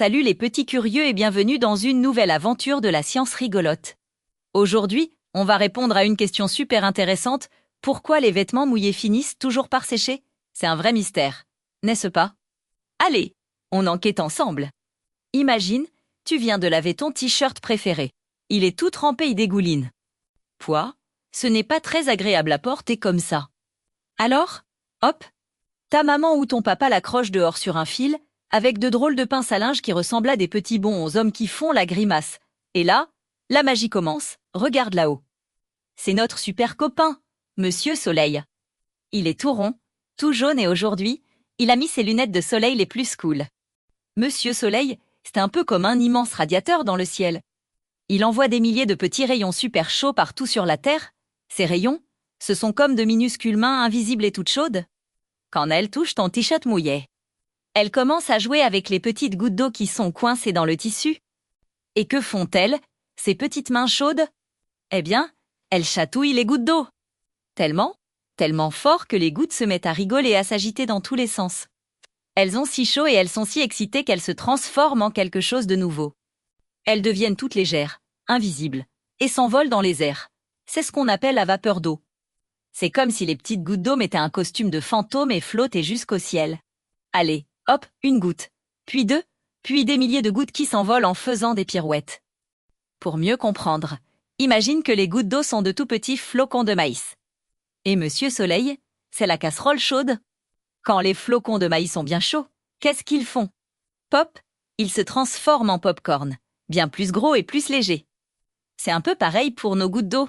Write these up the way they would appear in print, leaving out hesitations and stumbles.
Salut les petits curieux et bienvenue dans une nouvelle aventure de la science rigolote. Aujourd'hui, on va répondre à une question super intéressante. Pourquoi les vêtements mouillés finissent toujours par sécher? C'est un vrai mystère, n'est-ce pas? Allez, on enquête ensemble. Imagine, tu viens de laver ton t-shirt préféré. Il est tout trempé, il dégouline. Quoi? Ce n'est pas très agréable à porter comme ça. Alors, hop, ta maman ou ton papa l'accroche dehors sur un fil, avec de drôles de pinces à linge qui ressemblent à des petits bons aux hommes qui font la grimace. Et là, la magie commence, regarde là-haut. C'est notre super copain, Monsieur Soleil. Il est tout rond, tout jaune et aujourd'hui, il a mis ses lunettes de soleil les plus cool. Monsieur Soleil, c'est un peu comme un immense radiateur dans le ciel. Il envoie des milliers de petits rayons super chauds partout sur la Terre. Ces rayons, ce sont comme de minuscules mains invisibles et toutes chaudes. Quand elles touchent ton t-shirt mouillé, elles commencent à jouer avec les petites gouttes d'eau qui sont coincées dans le tissu. Et que font-elles, ces petites mains chaudes? Eh bien, elles chatouillent les gouttes d'eau. Tellement fort que les gouttes se mettent à rigoler et à s'agiter dans tous les sens. Elles ont si chaud et elles sont si excitées qu'elles se transforment en quelque chose de nouveau. Elles deviennent toutes légères, invisibles, et s'envolent dans les airs. C'est ce qu'on appelle la vapeur d'eau. C'est comme si les petites gouttes d'eau mettaient un costume de fantôme et flottaient jusqu'au ciel. Allez, hop, une goutte, puis deux, puis des milliers de gouttes qui s'envolent en faisant des pirouettes. Pour mieux comprendre, imagine que les gouttes d'eau sont de tout petits flocons de maïs. Et Monsieur Soleil, c'est la casserole chaude. Quand les flocons de maïs sont bien chauds, qu'est-ce qu'ils font? Pop, ils se transforment en pop-corn, bien plus gros et plus légers. C'est un peu pareil pour nos gouttes d'eau.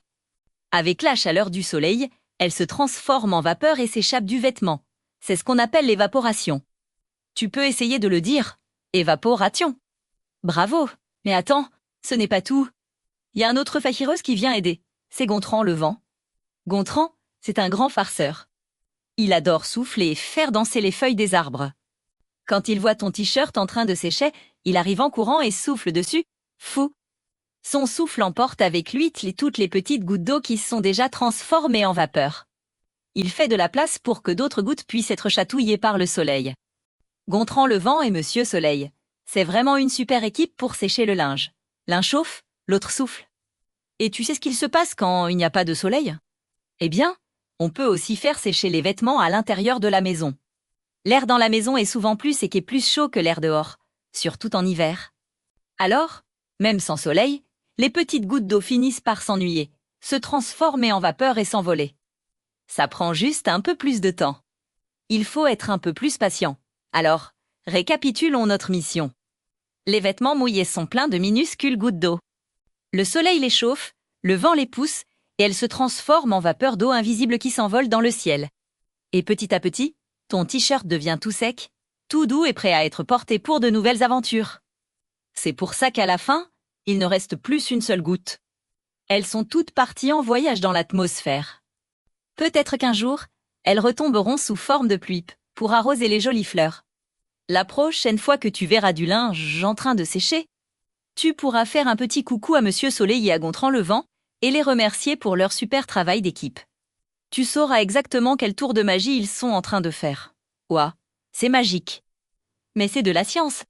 Avec la chaleur du soleil, elles se transforment en vapeur et s'échappent du vêtement. C'est ce qu'on appelle l'évaporation. Tu peux essayer de le dire. Évaporation. Bravo. Mais attends, ce n'est pas tout. Il y a un autre fakireuse qui vient aider. C'est Gontran le vent. Gontran, c'est un grand farceur. Il adore souffler et faire danser les feuilles des arbres. Quand il voit ton t-shirt en train de sécher, il arrive en courant et souffle dessus. Fou. Son souffle emporte avec lui toutes les petites gouttes d'eau qui se sont déjà transformées en vapeur. Il fait de la place pour que d'autres gouttes puissent être chatouillées par le soleil. Gontran le vent et Monsieur Soleil. C'est vraiment une super équipe pour sécher le linge. L'un chauffe, l'autre souffle. Et tu sais ce qu'il se passe quand il n'y a pas de soleil? Eh bien, on peut aussi faire sécher les vêtements à l'intérieur de la maison. L'air dans la maison est souvent plus sec et plus chaud que l'air dehors, surtout en hiver. Alors, même sans soleil, les petites gouttes d'eau finissent par s'ennuyer, se transformer en vapeur et s'envoler. Ça prend juste un peu plus de temps. Il faut être un peu plus patient. Alors, récapitulons notre mission. Les vêtements mouillés sont pleins de minuscules gouttes d'eau. Le soleil les chauffe, le vent les pousse, et elles se transforment en vapeur d'eau invisible qui s'envole dans le ciel. Et petit à petit, ton t-shirt devient tout sec, tout doux et prêt à être porté pour de nouvelles aventures. C'est pour ça qu'à la fin, il ne reste plus une seule goutte. Elles sont toutes parties en voyage dans l'atmosphère. Peut-être qu'un jour, elles retomberont sous forme de pluie pour arroser les jolies fleurs. La prochaine fois que tu verras du linge en train de sécher, tu pourras faire un petit coucou à Monsieur Soleil et à Gontran le vent et les remercier pour leur super travail d'équipe. Tu sauras exactement quel tour de magie ils sont en train de faire. Ouah, c'est magique. Mais c'est de la science.